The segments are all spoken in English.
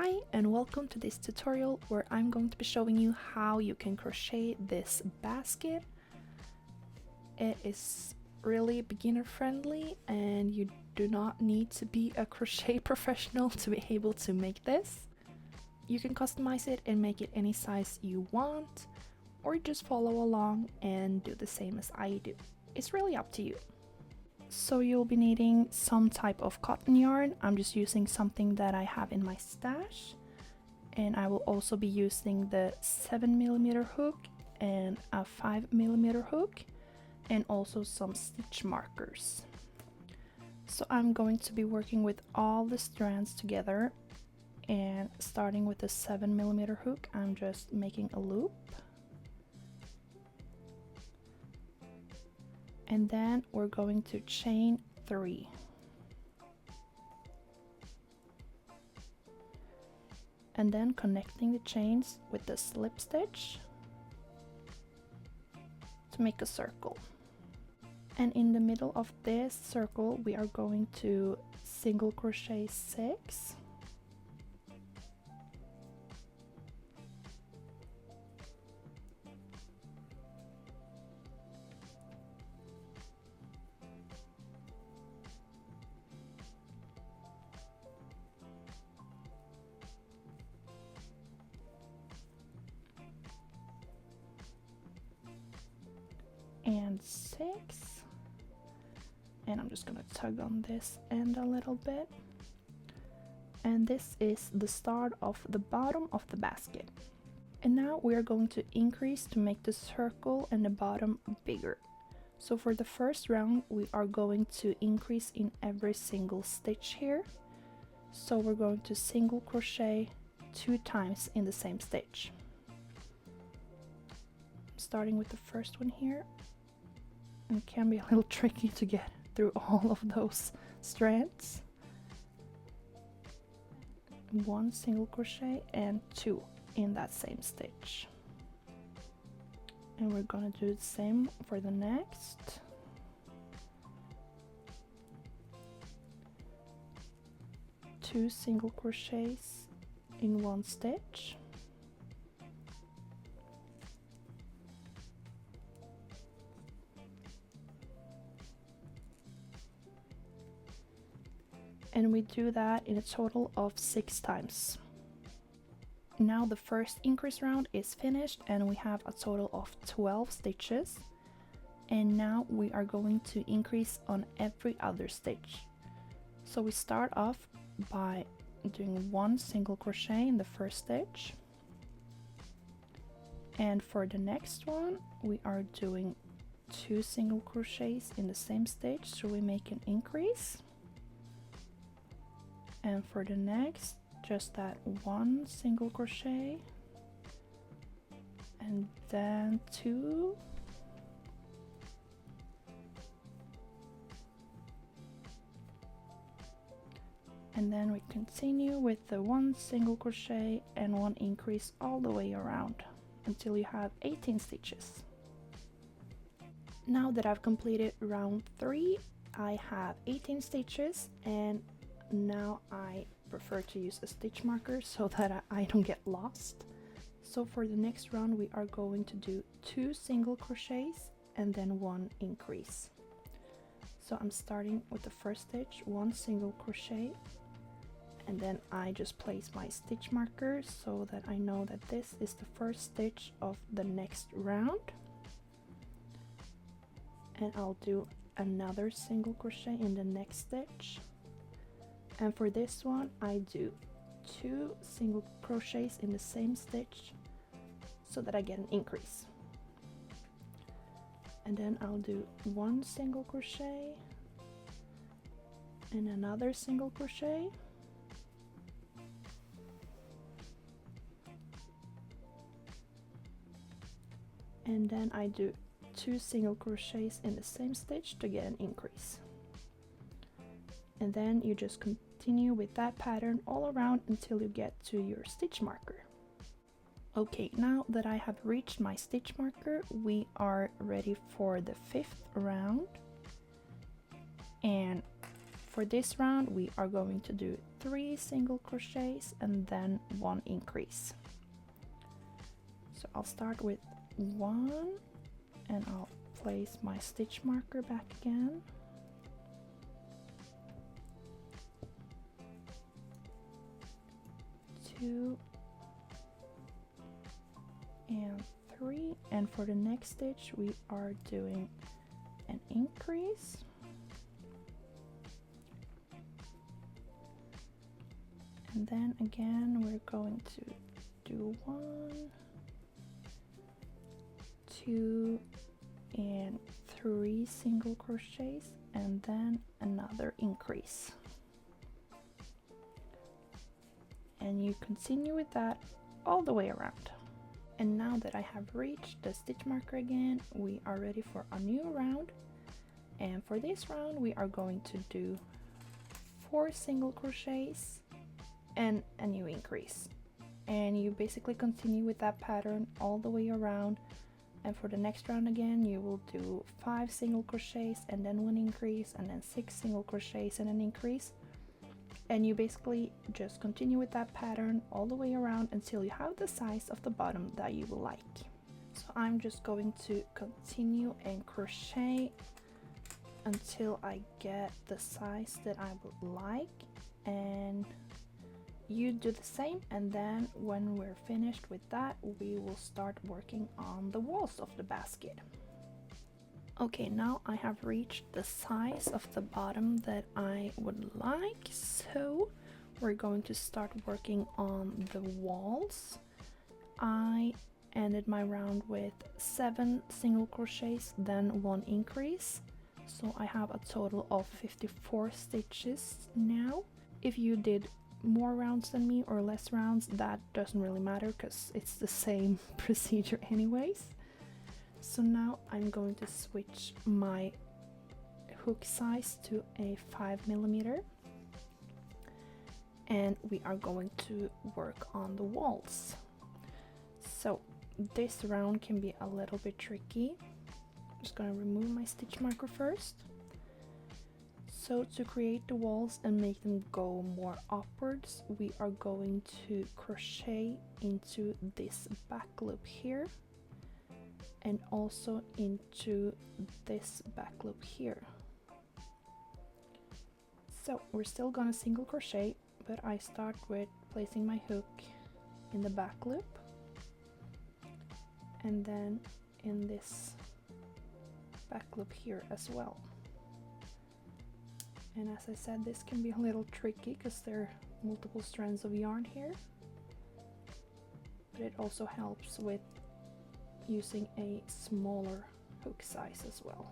Hi and welcome to this tutorial where I'm going to be showing you how you can crochet this basket. It is really beginner friendly and you do not need to be a crochet professional to be able to make this. You can customize it and make it any size you want, or just follow along and do the same as I do. It's really up to you. So you'll be needing some type of cotton yarn. I'm just using something that I have in my stash, and I will also be using the 7mm hook and a 5mm hook, and also some stitch markers. So I'm going to be working with all the strands together, and starting with the 7mm hook, I'm just making a loop. And then we're going to chain 3. And then connecting the chains with the slip stitch to make a circle. And in the middle of this circle we are going to single crochet 6. And 6, and I'm just gonna tug on this end a little bit, and this is the start of the bottom of the basket. And now we are going to increase to make the circle and the bottom bigger. So for the first round we are going to increase in every single stitch here. So we're going to single crochet 2 times in the same stitch. Starting with the first one here. And it can be a little tricky to get through all of those strands. 1 single crochet and 2 in that same stitch. And we're gonna do the same for the next. Two single crochets in 1 stitch. And we do that in a total of 6 times. Now the first increase round is finished and we have a total of 12 stitches. And now we are going to increase on every other stitch. So we start off by doing 1 single crochet in the first stitch. And for the next one we are doing 2 single crochets in the same stitch, so we make an increase. And for the next, just that 1 single crochet and then 2, and then we continue with the 1 single crochet and 1 increase all the way around until you have 18 stitches. Now that I've completed round 3, I have 18 stitches, and now I prefer to use a stitch marker so that I don't get lost. So for the next round we are going to do 2 single crochets and then 1 increase. So I'm starting with the first stitch, 1 single crochet, and then I just place my stitch marker so that I know that this is the first stitch of the next round. And I'll do another single crochet in the next stitch. And for this one I do 2 single crochets in the same stitch so that I get an increase. And then I'll do 1 single crochet and another single crochet. And then I do 2 single crochets in the same stitch to get an increase. And then you just continue with that pattern all around until you get to your stitch marker. Okay, now that I have reached my stitch marker, we are ready for the 5th round. And for this round we are going to do 3 single crochets and then 1 increase. So I'll start with 1 and I'll place my stitch marker back again. 2 and 3, and for the next stitch we are doing an increase. And then again we're going to do 1, 2 and 3 single crochets and then another increase. And you continue with that all the way around. And now that I have reached the stitch marker again, we are ready for a new round. And for this round we are going to do 4 single crochets and a new increase. And you basically continue with that pattern all the way around. And for the next round again you will do 5 single crochets and then 1 increase, and then 6 single crochets and an increase. And you basically just continue with that pattern all the way around until you have the size of the bottom that you will like. So I'm just going to continue and crochet until I get the size that I would like, and you do the same, and then when we're finished with that we will start working on the walls of the basket. Okay, now I have reached the size of the bottom that I would like, so we're going to start working on the walls. I ended my round with 7 single crochets, then 1 increase, so I have a total of 54 stitches now. If you did more rounds than me or less rounds, that doesn't really matter because it's the same procedure anyways. So now I'm going to switch my hook size to a 5mm, and we are going to work on the walls. So this round can be a little bit tricky. I'm just going to remove my stitch marker first. So to create the walls and make them go more upwards, we are going to crochet into this back loop here, and also into this back loop here. So we're still gonna single crochet, but I start with placing my hook in the back loop and then in this back loop here as well. And as I said, this can be a little tricky because there are multiple strands of yarn here, but it also helps with using a smaller hook size as well.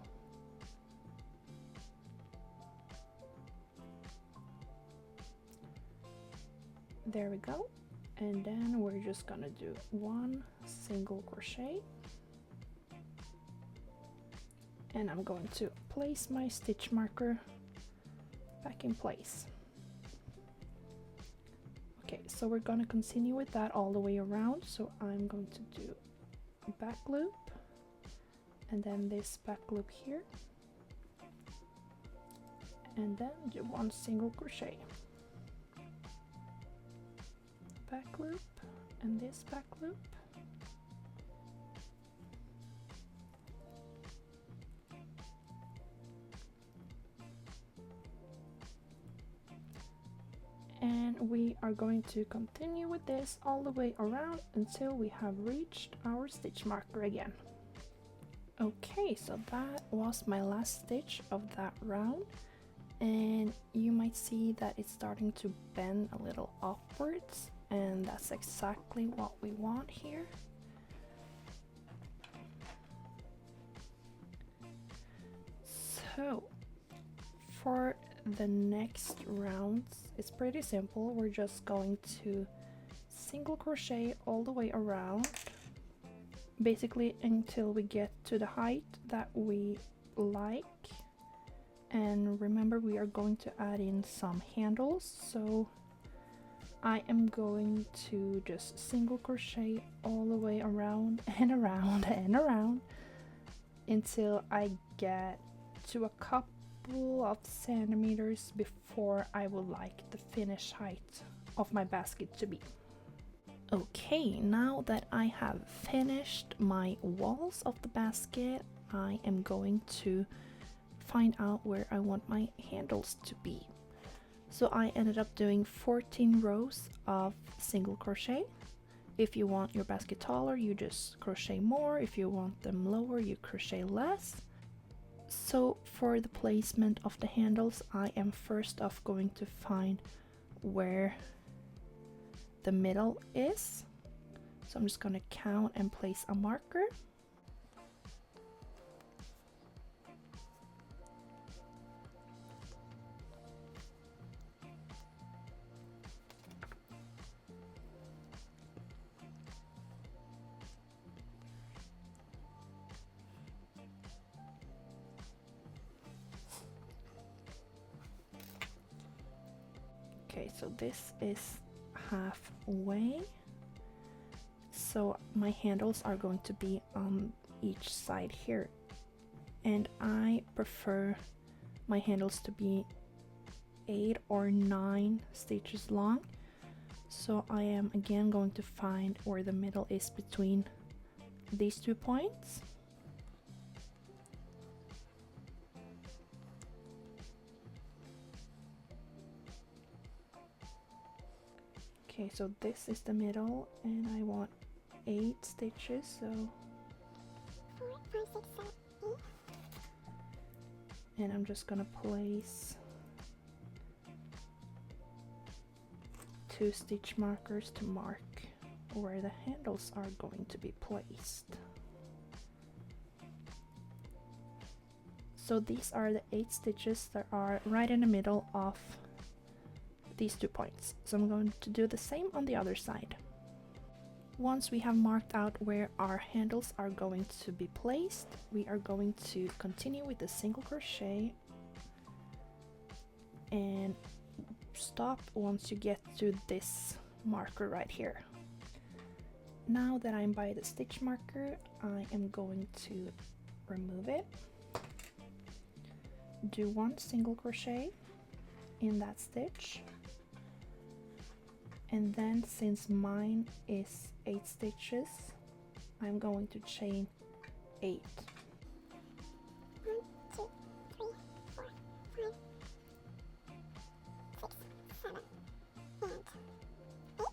There we go, and then we're just gonna do 1 single crochet, and I'm going to place my stitch marker back in place. Okay, so we're gonna continue with that all the way around, so I'm going to do back loop and then this back loop here, and then do 1 single crochet, back loop and this back loop, and we are going to continue with this all the way around until we have reached our stitch marker again. Okay, so that was my last stitch of that round, and you might see that it's starting to bend a little upwards, and that's exactly what we want here. So for the next rounds, it's pretty simple. We're just going to single crochet all the way around, basically until we get to the height that we like. And remember, we are going to add in some handles, so I am going to just single crochet all the way around and around and around until I get to a cup couple of centimeters before I would like the finished height of my basket to be. Okay, now that I have finished my walls of the basket, I am going to find out where I want my handles to be. So I ended up doing 14 rows of single crochet. If you want your basket taller, you just crochet more. If you want them lower, you crochet less. So for the placement of the handles, I am first off going to find where the middle is. So I'm just going to count and place a marker. Okay, so this is halfway. So my handles are going to be on each side here. And I prefer my handles to be 8 or 9 stitches long. So I am again going to find where the middle is between these 2 points. Okay, so this is the middle and I want 8 stitches, so 4, 5, 6, 7, 8. And I'm just gonna place 2 stitch markers to mark where the handles are going to be placed. So these are the 8 stitches that are right in the middle of these 2 points. So I'm going to do the same on the other side. Once we have marked out where our handles are going to be placed, we are going to continue with the single crochet and stop once you get to this marker right here. Now that I'm by the stitch marker, I am going to remove it, do 1 single crochet in that stitch, and then since mine is 8 stitches, I'm going to chain 8. 1, 2, 3, 4, 5, 6, 7, and 8.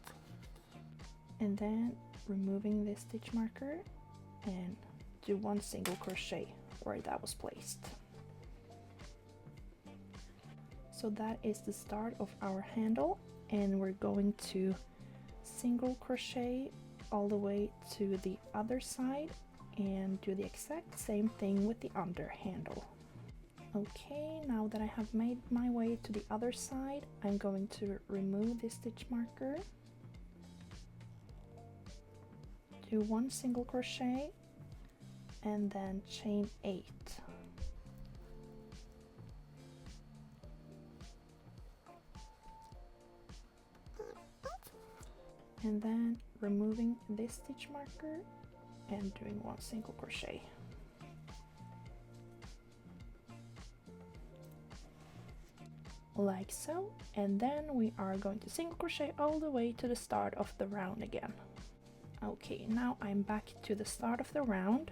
And then removing this stitch marker and do 1 single crochet where that was placed. So that is the start of our handle, and we're going to single crochet all the way to the other side and do the exact same thing with the under handle. Okay, now that I have made my way to the other side, I'm going to remove this stitch marker, do 1 single crochet and then chain 8. And then removing this stitch marker and doing 1 single crochet. Like so, and then we are going to single crochet all the way to the start of the round again. Okay, now I'm back to the start of the round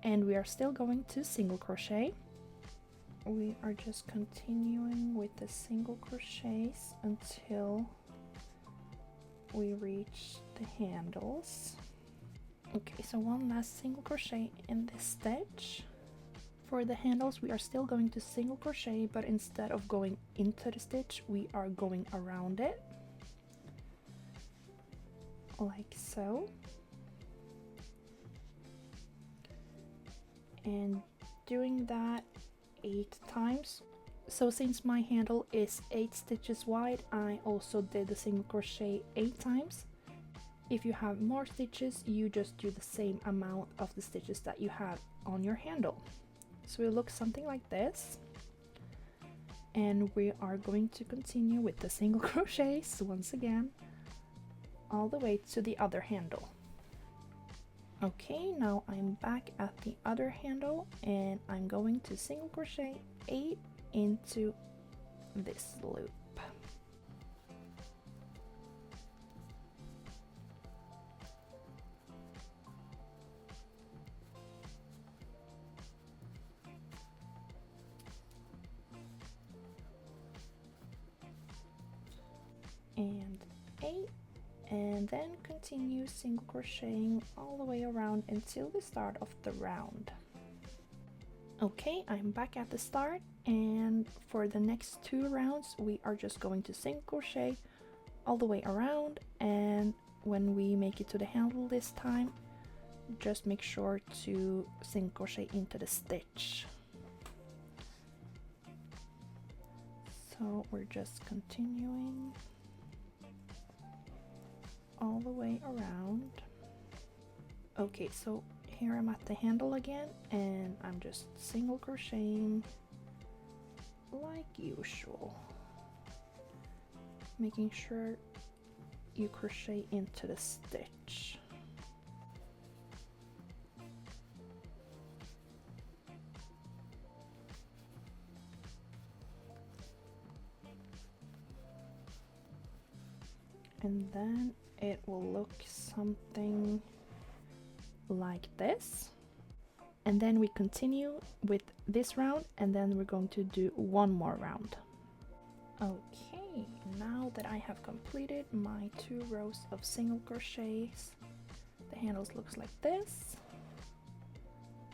and we are still going to single crochet. We are just continuing with the single crochets until we reach the handles. Okay, so 1 last single crochet in this stitch. For the handles, we are still going to single crochet, but instead of going into the stitch, we are going around it, like so. And doing that 8 times. So since my handle is 8 stitches wide, I also did the single crochet 8 times. If you have more stitches, you just do the same amount of the stitches that you have on your handle. So it looks something like this. And we are going to continue with the single crochets once again, all the way to the other handle. Okay, now I'm back at the other handle and I'm going to single crochet 8 into this loop. And 8, and then continue single crocheting all the way around until the start of the round. Okay, I'm back at the start, and for the next 2 rounds we are just going to single crochet all the way around, and when we make it to the handle this time, just make sure to single crochet into the stitch. So we're just continuing all the way around. Okay, so here I'm at the handle again, and I'm just single crocheting like usual, making sure you crochet into the stitch. And then it will look something like this. And then we continue with this round, and then we're going to do one more round. Okay, now that I have completed my 2 rows of single crochets, the handles looks like this.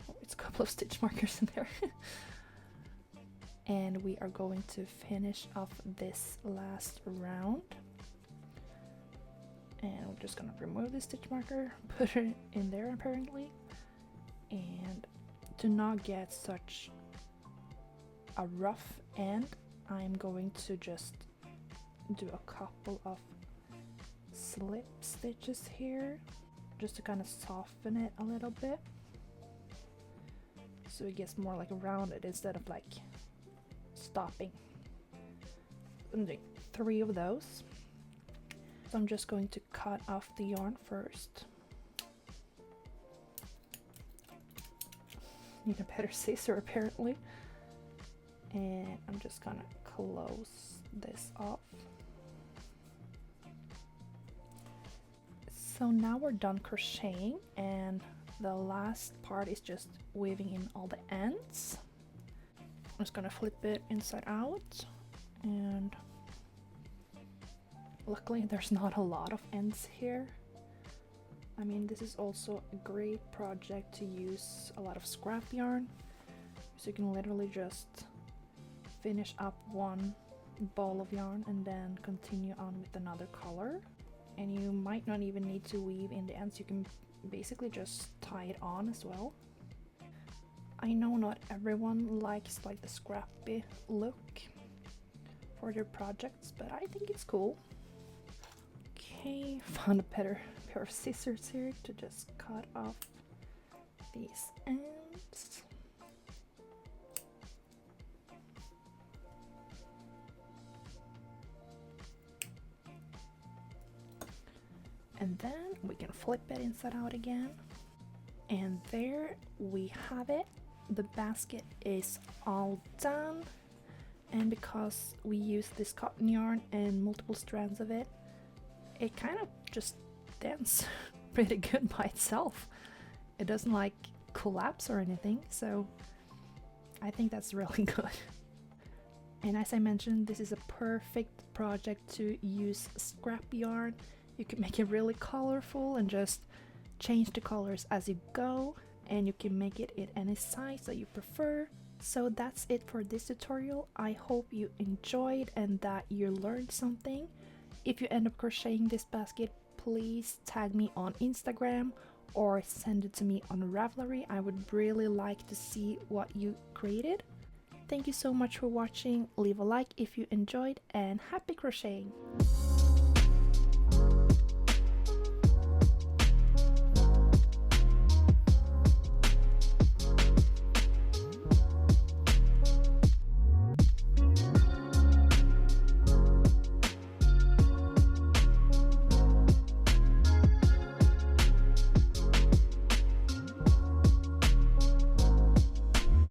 Oh, it's a couple of stitch markers in there. And we are going to finish off this last round. And we're just gonna remove the stitch marker, put it in there apparently, and to not get such a rough end, I'm going to just do a couple of slip stitches here just to kind of soften it a little bit so it gets more like rounded instead of like stopping. I'm doing 3 of those. So I'm just going to cut off the yarn first. Need a better scissor apparently. And I'm just gonna close this off. So now we're done crocheting, and the last part is just weaving in all the ends. I'm just gonna flip it inside out, and luckily there's not a lot of ends here. I mean, this is also a great project to use a lot of scrap yarn, so you can literally just finish up one ball of yarn and then continue on with another color. And you might not even need to weave in the ends, you can basically just tie it on as well. I know not everyone likes like the scrappy look for their projects, but I think it's cool. Okay, found a better pair of scissors here to just cut off these ends. And then we can flip it inside out again. And there we have it. The basket is all done. And because we use this cotton yarn and multiple strands of it, it kind of just stands pretty good by itself. It doesn't like collapse or anything, so I think that's really good. And as I mentioned, this is a perfect project to use scrap yarn. You can make it really colorful and just change the colors as you go, and you can make it in any size that you prefer. So that's it for this tutorial. I hope you enjoyed and that you learned something. If you end up crocheting this basket, please tag me on Instagram or send it to me on Ravlery. I would really like to see what you created. Thank you so much for watching. Leave a like if you enjoyed, and happy crocheting!